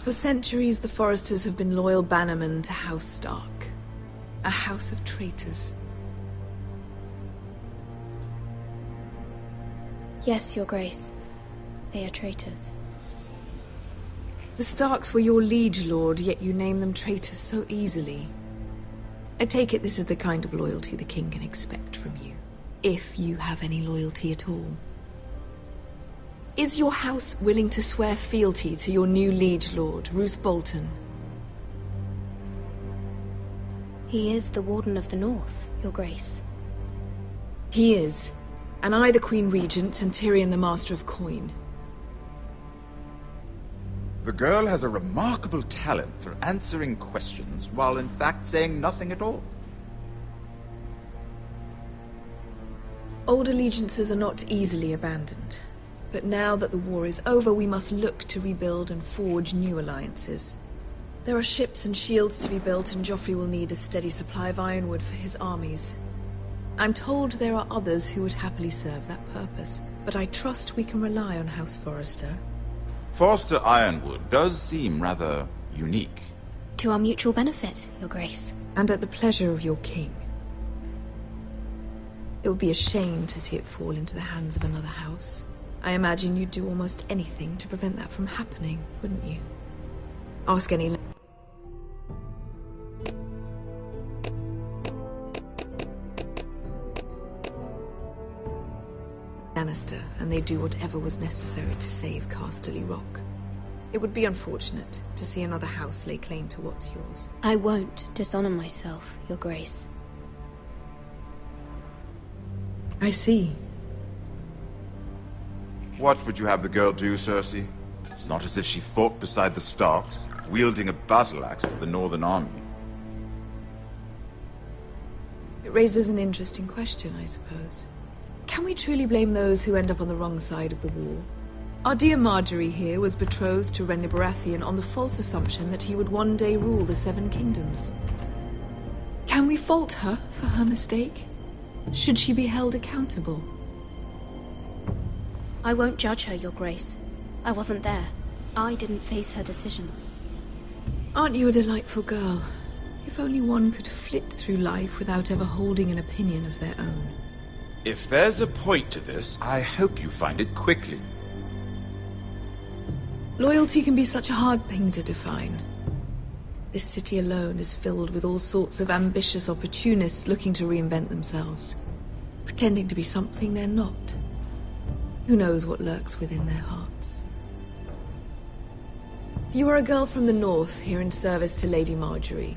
For centuries, the Forresters have been loyal bannermen to House Stark. A house of traitors. Yes, Your Grace. They are traitors. The Starks were your liege lord, yet you name them traitors so easily. I take it this is the kind of loyalty the king can expect from you. If you have any loyalty at all. Is your house willing to swear fealty to your new liege lord, Roose Bolton? He is the Warden of the North, Your Grace. He is. And I the Queen Regent, and Tyrion the Master of Coin. The girl has a remarkable talent for answering questions while in fact saying nothing at all. Old allegiances are not easily abandoned. But now that the war is over, we must look to rebuild and forge new alliances. There are ships and shields to be built, and Joffrey will need a steady supply of ironwood for his armies. I'm told there are others who would happily serve that purpose, but I trust we can rely on House Forrester. Forster Ironwood does seem rather unique. To our mutual benefit, Your Grace. And at the pleasure of your king. It would be a shame to see it fall into the hands of another house. I imagine you'd do almost anything to prevent that from happening, wouldn't you? Ask any... Lannister, and they'd do whatever was necessary to save Casterly Rock. It would be unfortunate to see another house lay claim to what's yours. I won't dishonor myself, Your Grace. I see. What would you have the girl do, Cersei? It's not as if she fought beside the Starks, wielding a battle axe for the Northern Army. It raises an interesting question, I suppose. Can we truly blame those who end up on the wrong side of the war? Our dear Marjorie here was betrothed to Renly Baratheon on the false assumption that he would one day rule the Seven Kingdoms. Can we fault her for her mistake? Should she be held accountable? I won't judge her, Your Grace. I wasn't there. I didn't face her decisions. Aren't you a delightful girl? If only one could flit through life without ever holding an opinion of their own. If there's a point to this, I hope you find it quickly. Loyalty can be such a hard thing to define. This city alone is filled with all sorts of ambitious opportunists looking to reinvent themselves, pretending to be something they're not. Who knows what lurks within their hearts? You are a girl from the north, here in service to Lady Marjorie.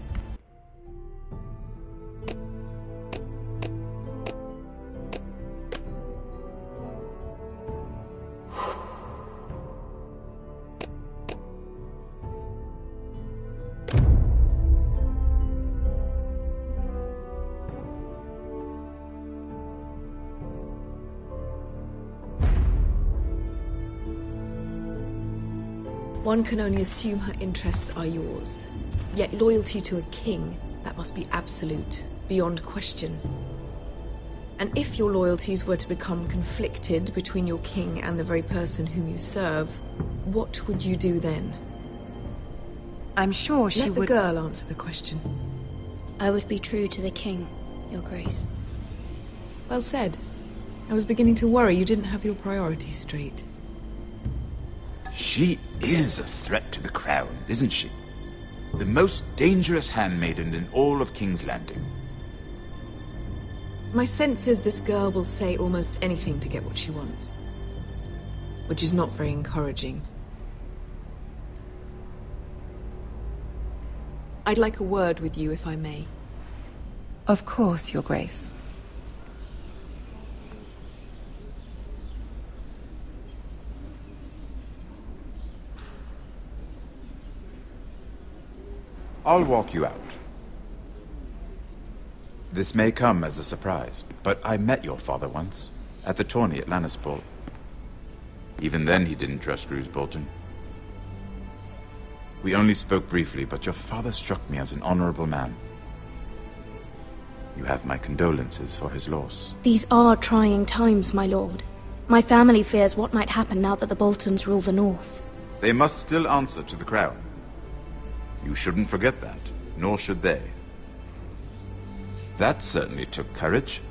One can only assume her interests are yours. Yet loyalty to a king, that must be absolute, beyond question. And if your loyalties were to become conflicted between your king and the very person whom you serve, what would you do then? I'm sure she would... Let the girl answer the question. I would be true to the king, Your Grace. Well said. I was beginning to worry you didn't have your priorities straight. She is a threat to the crown, isn't she? The most dangerous handmaiden in all of King's Landing. My sense is this girl will say almost anything to get what she wants. Which is not very encouraging. I'd like a word with you, if I may. Of course, Your Grace. I'll walk you out. This may come as a surprise, but I met your father once, at the tourney at Lannisport. Even then he didn't trust Roose Bolton. We only spoke briefly, but your father struck me as an honorable man. You have my condolences for his loss. These are trying times, my lord. My family fears what might happen now that the Boltons rule the North. They must still answer to the crown. You shouldn't forget that, nor should they. That certainly took courage.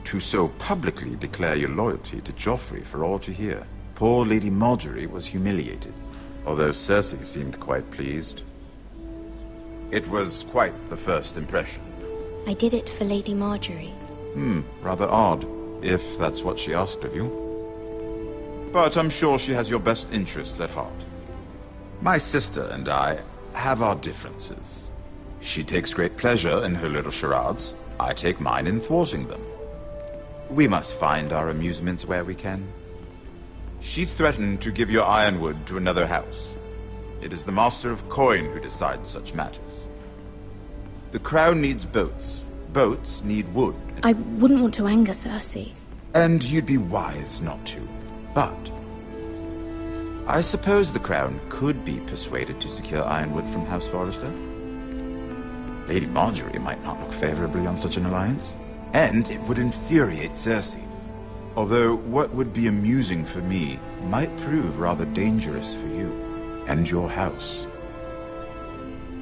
To so publicly declare your loyalty to Joffrey for all to hear. Poor Lady Margaery was humiliated, although Cersei seemed quite pleased. It was quite the first impression. I did it for Lady Margaery. Rather odd, if that's what she asked of you. But I'm sure she has your best interests at heart. My sister and I have our differences. She takes great pleasure in her little charades. I take mine in thwarting them. We must find our amusements where we can. She threatened to give your ironwood to another house. It is the Master of Coin who decides such matters. The crown needs boats. Boats need wood. I wouldn't want to anger Cersei. And you'd be wise not to. But I suppose the crown could be persuaded to secure ironwood from House Forrester. Lady Margaery might not look favorably on such an alliance, and it would infuriate Cersei. Although what would be amusing for me might prove rather dangerous for you and your house.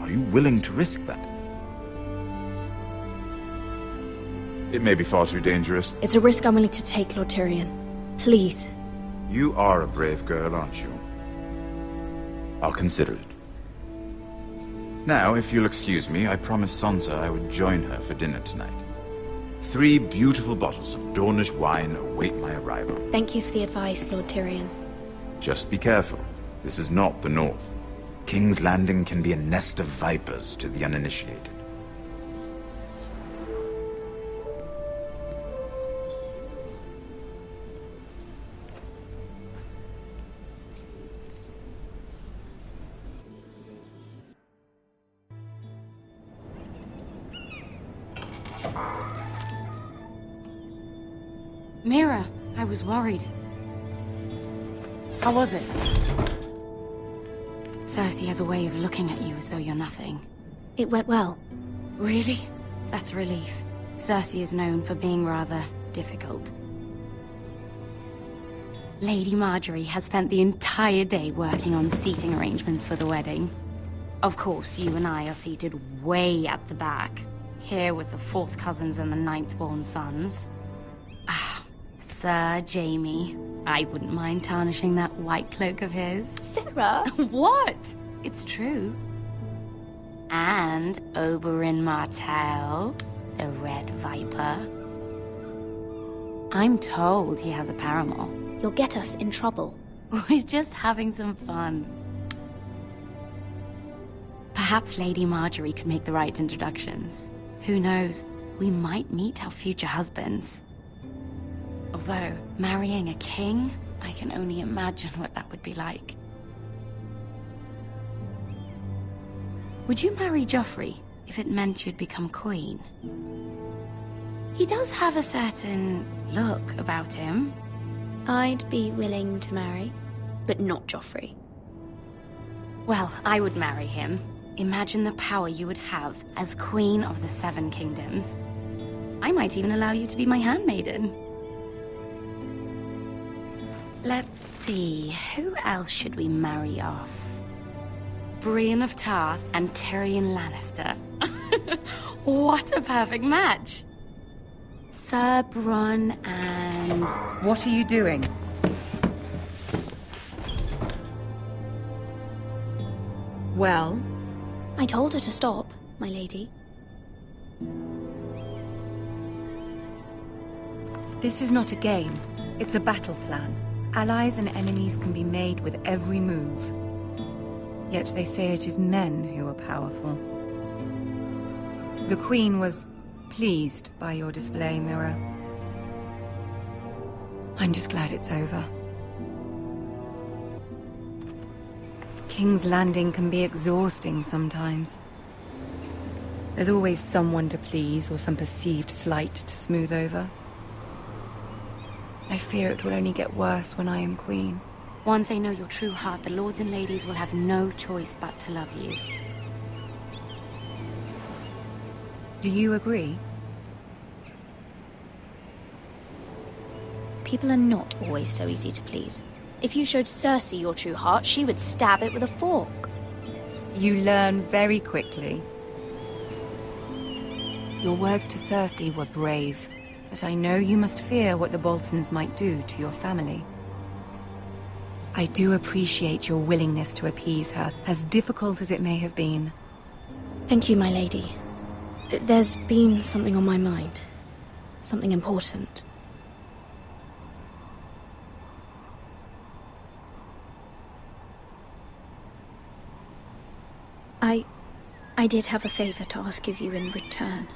Are you willing to risk that? It may be far too dangerous. It's a risk I'm willing to take, Lord Tyrion. Please. You are a brave girl, aren't you? I'll consider it. Now, if you'll excuse me, I promised Sansa I would join her for dinner tonight. 3 beautiful bottles of Dornish wine await my arrival. Thank you for the advice, Lord Tyrion. Just be careful. This is not the North. King's Landing can be a nest of vipers to the uninitiated. Mira, I was worried. How was it? Cersei has a way of looking at you as though you're nothing. It went well. Really? That's a relief. Cersei is known for being rather difficult. Lady Margaery has spent the entire day working on seating arrangements for the wedding. Of course, you and I are seated way at the back, here with the 4th cousins and the 9th-born sons. Sir Jaime. I wouldn't mind tarnishing that white cloak of his. Sarah! What? It's true. And Oberyn Martell, the Red Viper. I'm told he has a paramour. You'll get us in trouble. We're just having some fun. Perhaps Lady Margaery could make the right introductions. Who knows? We might meet our future husbands. Although, marrying a king, I can only imagine what that would be like. Would you marry Joffrey if it meant you'd become queen? He does have a certain look about him. I'd be willing to marry, but not Joffrey. Well, I would marry him. Imagine the power you would have as Queen of the 7 Kingdoms. I might even allow you to be my handmaiden. Let's see, who else should we marry off? Brienne of Tarth and Tyrion Lannister. What a perfect match! Sir Bronn and... What are you doing? Well? I told her to stop, my lady. This is not a game. It's a battle plan. Allies and enemies can be made with every move. Yet they say it is men who are powerful. The Queen was pleased by your display, Mira. I'm just glad it's over. King's Landing can be exhausting sometimes. There's always someone to please or some perceived slight to smooth over. I fear it will only get worse when I am queen. Once they know your true heart, the lords and ladies will have no choice but to love you. Do you agree? People are not always so easy to please. If you showed Cersei your true heart, she would stab it with a fork. You learn very quickly. Your words to Cersei were brave, but I know you must fear what the Boltons might do to your family. I do appreciate your willingness to appease her, as difficult as it may have been. Thank you, my lady. There's been something on my mind. Something important. I did have a favor to ask of you in return.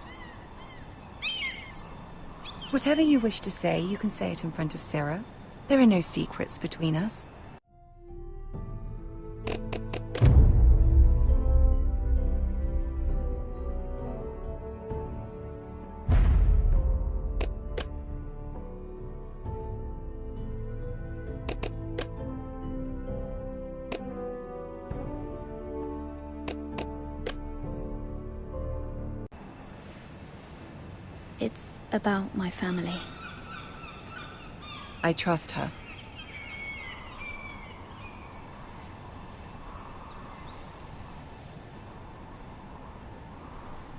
Whatever you wish to say, you can say it in front of Sarah. There are no secrets between us. It's about my family. I trust her.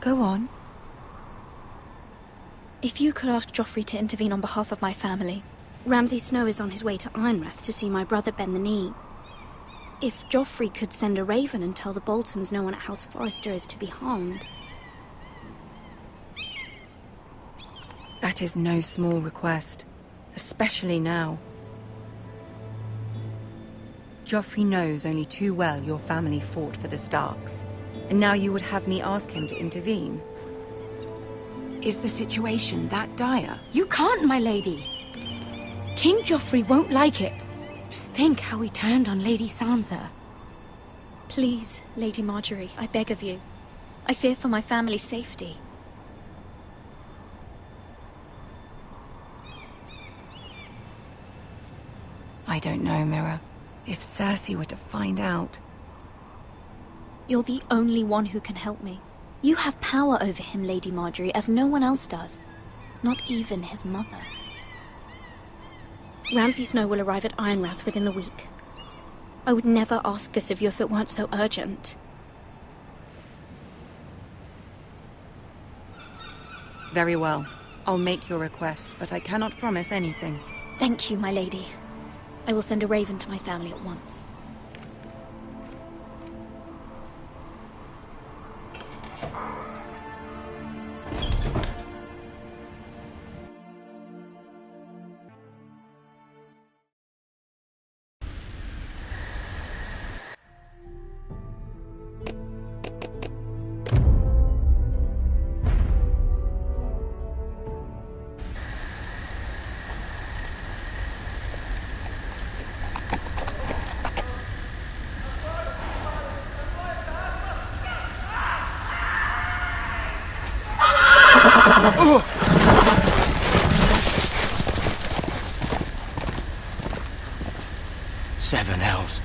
Go on. If you could ask Joffrey to intervene on behalf of my family. Ramsay Snow is on his way to Ironrath to see my brother bend the knee. If Joffrey could send a raven and tell the Boltons no one at House Forrester is to be harmed. That is no small request, especially now. Joffrey knows only too well your family fought for the Starks, and now you would have me ask him to intervene. Is the situation that dire? You can't, my lady! King Joffrey won't like it. Just think how he turned on Lady Sansa. Please, Lady Marjorie, I beg of you. I fear for my family's safety. I don't know, Mira. If Cersei were to find out... You're the only one who can help me. You have power over him, Lady Marjorie, as no one else does. Not even his mother. Ramsay Snow will arrive at Ironrath within the week. I would never ask this of you if it weren't so urgent. Very well. I'll make your request, but I cannot promise anything. Thank you, my lady. I will send a raven to my family at once. Seven hells.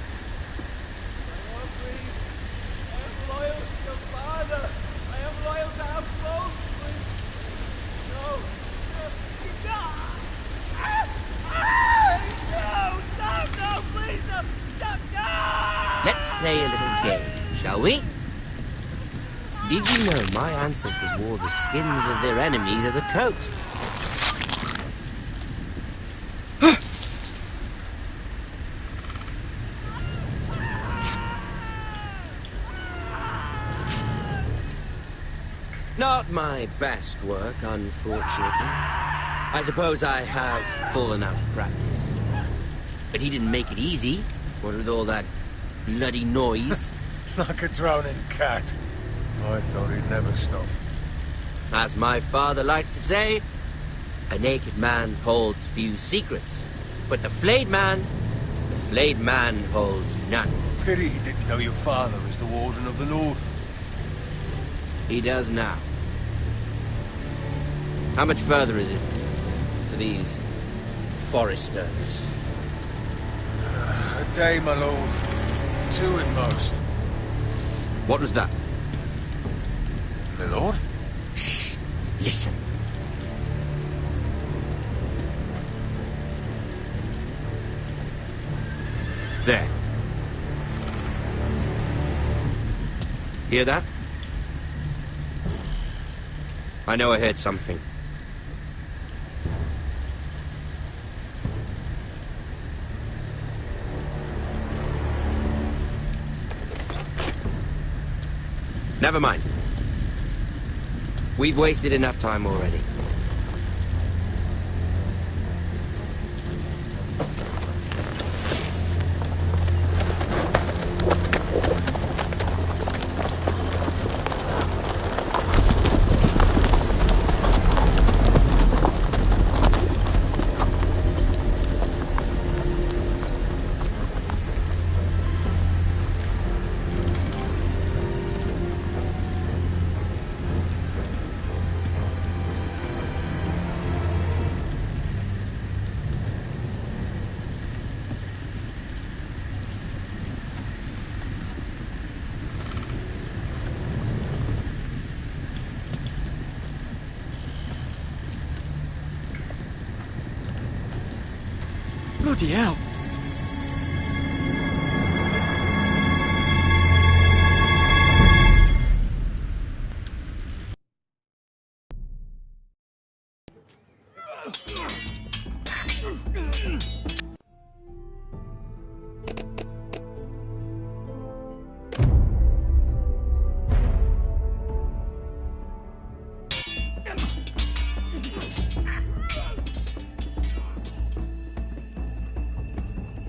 Let's play a little game, shall we? Did you know my ancestors wore the skins of their enemies as a coat? Not my best work, unfortunately. I suppose I have fallen out of practice. But he didn't make it easy, what with all that bloody noise. Like a drowning cat. I thought he'd never stop. As my father likes to say, a naked man holds few secrets. But the flayed man holds none. Pity he didn't know your father was the Warden of the North. He does now. How much further is it to these Forresters? A day, my lord. 2 at most. What was that? My lord? Shh! Listen. There. Hear that? I know I heard something. Never mind. We've wasted enough time already. Bloody hell.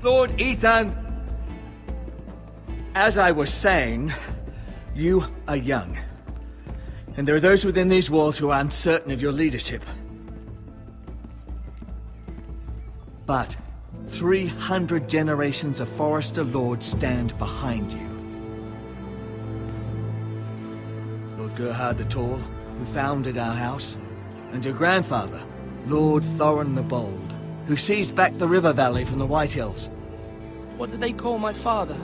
Lord Ethan, as I was saying, you are young. And there are those within these walls who are uncertain of your leadership. But 300 generations of Forrester lords stand behind you. Lord Gerhard the Tall, who founded our house, and your grandfather, Lord Thorin the Bold, who seized back the river valley from the White Hills. What did they call my father?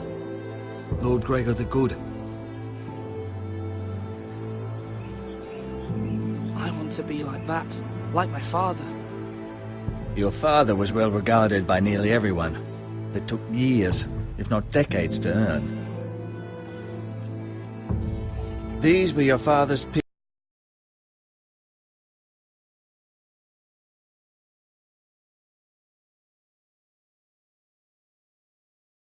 Lord Gregor the Good. I want to be like that, like my father. Your father was well regarded by nearly everyone, but took years, if not decades, to earn. These were your father's people.